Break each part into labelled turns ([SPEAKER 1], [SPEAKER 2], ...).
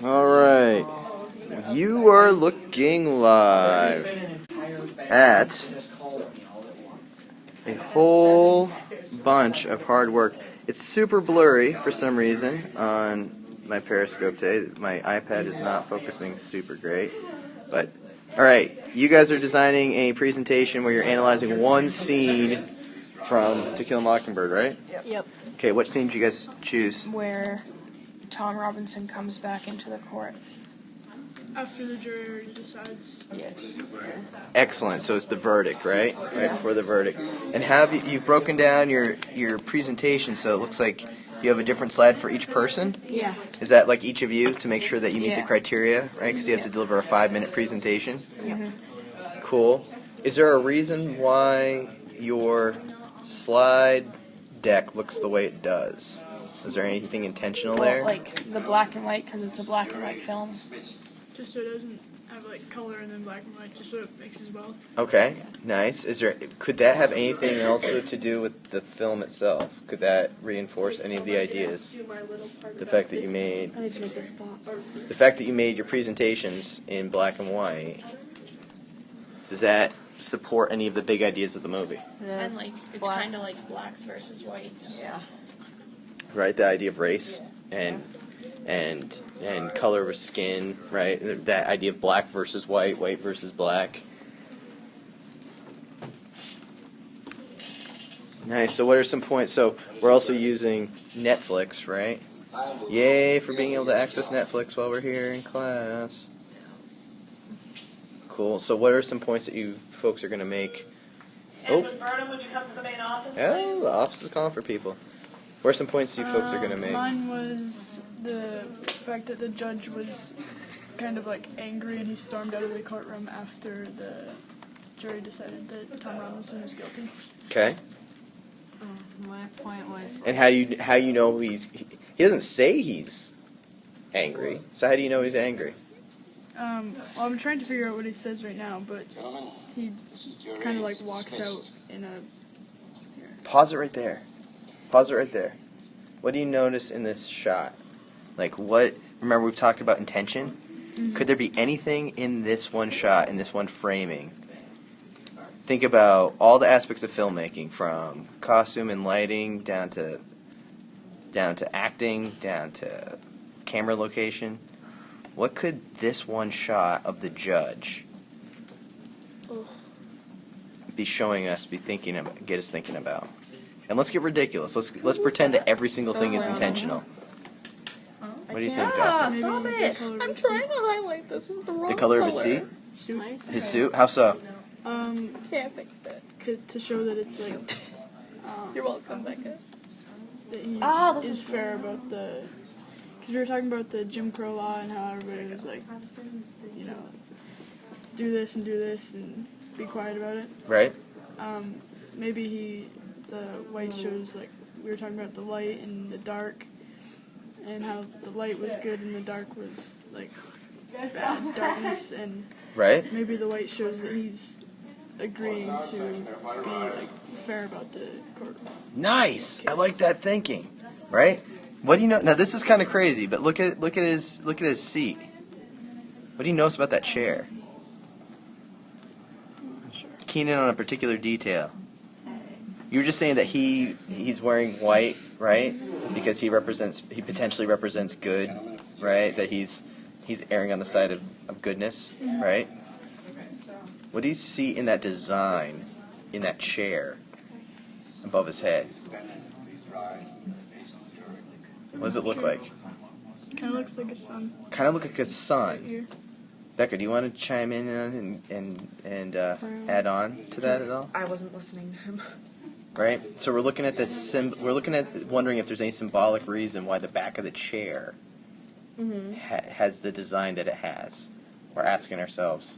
[SPEAKER 1] Alright, you are looking live at a whole bunch of hard work. It's super blurry for some reason on my Periscope today. My iPad is not focusing super great. But, alright, you guys are designing a presentation where you're analyzing one scene from To Kill a Mockingbird, right?
[SPEAKER 2] Yep.
[SPEAKER 1] Okay, what scene did you guys choose?
[SPEAKER 2] Where Tom Robinson comes back into the court.
[SPEAKER 3] After the jury decides.
[SPEAKER 2] Yes.
[SPEAKER 1] Excellent. So it's the verdict, right? Right before the verdict. And you've broken down your presentation, so it looks like you have a different slide for each person?
[SPEAKER 2] Yeah.
[SPEAKER 1] Is that like each of you to make sure that you meet the criteria, right? Because you have to deliver a 5-minute presentation?
[SPEAKER 2] Mm-hmm.
[SPEAKER 1] Cool. Is there a reason why your slide deck looks the way it does? Is there anything intentional there?
[SPEAKER 2] Like the black and white, because it's a black and white film.
[SPEAKER 3] Just so it doesn't have like color and then black and white, just so it mixes well.
[SPEAKER 1] Okay, nice. Could that have anything also to do with the film itself? Could that reinforce any of the ideas? The fact that you made
[SPEAKER 4] I need to make this font.
[SPEAKER 1] the fact that you made your presentations in black and white, does that support any of the big ideas of the movie?
[SPEAKER 2] And like it's kind of like blacks versus whites. Yeah.
[SPEAKER 1] Right, the idea of race and color of skin, right? That idea of black versus white, white versus black. Nice. So what are some points? So we're also using Netflix, right? Yay for being able to access Netflix while we're here in class. Cool. So what are some points that you folks are going to make?
[SPEAKER 5] Burnham, would you come to the main office?
[SPEAKER 1] Oh, the office is calling for people. What are some points you folks are going to make?
[SPEAKER 3] Mine was the fact that the judge was kind of like angry and he stormed out of the courtroom after the jury decided that Tom Robinson was guilty.
[SPEAKER 1] Okay.
[SPEAKER 4] My point was...
[SPEAKER 1] And how you know he doesn't say he's angry. So how do you know he's angry?
[SPEAKER 3] Well, I'm trying to figure out what he says right now, but he kind of like walks out in a... Here.
[SPEAKER 1] Pause it right there. Pause it right there. What do you notice in this shot? Like what? Remember we've talked about intention? Mm-hmm. Could there be anything in this one shot, in this one framing? Think about all the aspects of filmmaking, from costume and lighting down to acting, down to camera location. What could this one shot of the judge be showing us, get us thinking about? And let's get ridiculous. Let's pretend that every single thing is intentional. What do you think, Dawson?
[SPEAKER 4] Stop it! I'm trying to highlight this. This is the wrong color.
[SPEAKER 1] The color of his suit? His suit? How so?
[SPEAKER 4] Okay, I fixed it.
[SPEAKER 3] To show that it's like...
[SPEAKER 4] You're welcome, Becca.
[SPEAKER 3] That he is fair about the... Because we were talking about the Jim Crow law and how everybody was like, you know, do this and be quiet about it.
[SPEAKER 1] Right.
[SPEAKER 3] Maybe the white shows, like, we were talking about the light and the dark, and how the light was good and the dark was, like, bad darkness, and
[SPEAKER 1] right.
[SPEAKER 3] Maybe the white shows that he's agreeing to be, like, fair about the court.
[SPEAKER 1] Nice! I like that thinking. Right? What do you know? Now, this is kind of crazy, but look at his seat. What do you notice about that chair? Keen in on a particular detail. You were just saying that he's wearing white, right? Because he potentially represents good, right? That he's erring on the side of goodness, right? What do you see in that design, in that chair, above his head? What does it look like?
[SPEAKER 3] Kind of looks like a sun.
[SPEAKER 1] Kind of look like a sun.
[SPEAKER 3] Here.
[SPEAKER 1] Becca, do you want to chime in and add on to that at all?
[SPEAKER 4] I wasn't listening to him.
[SPEAKER 1] Right. So we're looking at this. Wondering if there's any symbolic reason why the back of the chair has the design that it has. We're asking ourselves,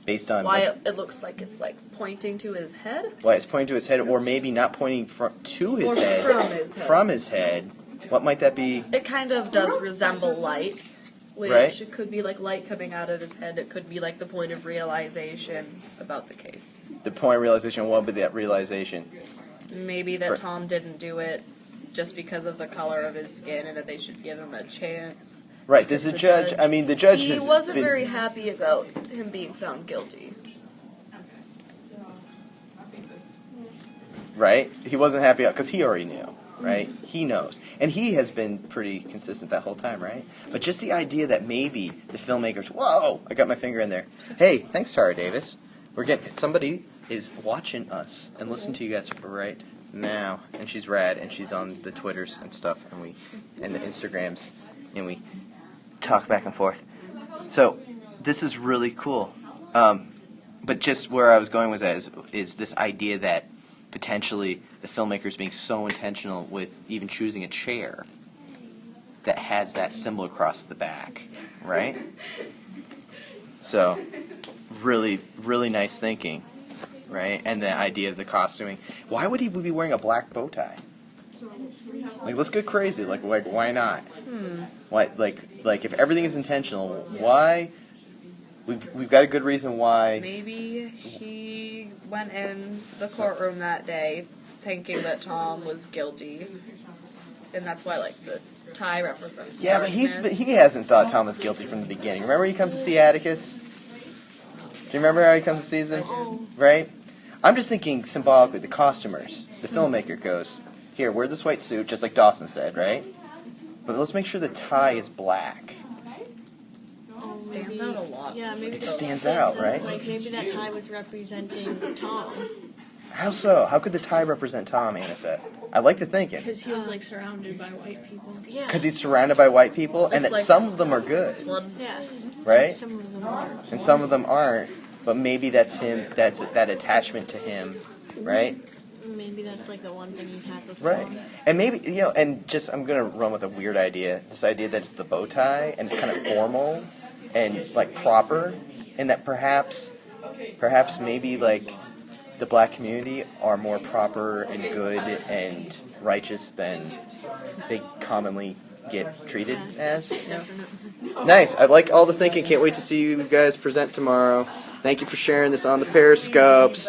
[SPEAKER 1] based on
[SPEAKER 4] why it looks like it's like pointing to his head.
[SPEAKER 1] Why it's pointing to his head, or maybe not pointing to his head,
[SPEAKER 4] from his head.
[SPEAKER 1] From his head. What might that be?
[SPEAKER 4] It kind of does resemble light, which it could be like light coming out of his head. It could be like the point of realization about the case.
[SPEAKER 1] The point of realization, what would be that realization?
[SPEAKER 4] Maybe that Tom didn't do it just because of the color of his skin and that they should give him a chance.
[SPEAKER 1] Right, there's a judge. I mean, the judge
[SPEAKER 4] He
[SPEAKER 1] has
[SPEAKER 4] wasn't
[SPEAKER 1] been,
[SPEAKER 4] very happy about him being found guilty.
[SPEAKER 1] right? He wasn't happy because he already knew, right? He knows. And he has been pretty consistent that whole time, right? But just the idea that maybe the filmmakers, whoa, I got my finger in there. Hey, thanks, Tara Davis. We're getting, somebody is watching us and listening to you guys right now. And she's rad, and she's on the Twitters and stuff, and the Instagrams, and we talk back and forth. So, this is really cool. But just where I was going with that is this idea that potentially the filmmakers being so intentional with even choosing a chair that has that symbol across the back, right? So, really, really nice thinking, right? And the idea of the costuming. Why would he be wearing a black bow tie? Like, let's get crazy. Like why not? Why, like if everything is intentional, why? We've got a good reason why.
[SPEAKER 4] Maybe he went in the courtroom that day thinking that Tom was guilty, and that's why, like, the tie represents darkness.
[SPEAKER 1] But he hasn't thought Tom was guilty from the beginning. Remember he comes to see Atticus? Do you remember how he comes to see him? Right? I'm just thinking symbolically, the costumers, the filmmaker goes, here, wear this white suit, just like Dawson said, right? But let's make sure the tie is black.
[SPEAKER 4] Stands out a lot.
[SPEAKER 3] Yeah, maybe
[SPEAKER 1] It stands out, right?
[SPEAKER 3] Like maybe that tie was representing Tom.
[SPEAKER 1] How so? How could the tie represent Tom, Anna said? I like the thinking.
[SPEAKER 3] Because he was like surrounded by white people. Yeah.
[SPEAKER 1] Because he's surrounded by white people, and
[SPEAKER 4] It's
[SPEAKER 1] that
[SPEAKER 4] like-
[SPEAKER 1] some of them are good,
[SPEAKER 3] Yeah.
[SPEAKER 1] right?
[SPEAKER 3] Some of them are.
[SPEAKER 1] And some of them aren't. But maybe that's him. That's that attachment to him, right?
[SPEAKER 3] Maybe that's like the one thing he has with
[SPEAKER 1] Right.
[SPEAKER 3] Tom.
[SPEAKER 1] And maybe and just I'm gonna run with a weird idea. This idea that it's the bow tie and it's kind of formal and like proper, and that perhaps maybe like the black community are more proper and good and righteous than they commonly get treated as. Nice. I like all the thinking. Can't wait to see you guys present tomorrow. Thank you for sharing this on the Periscopes.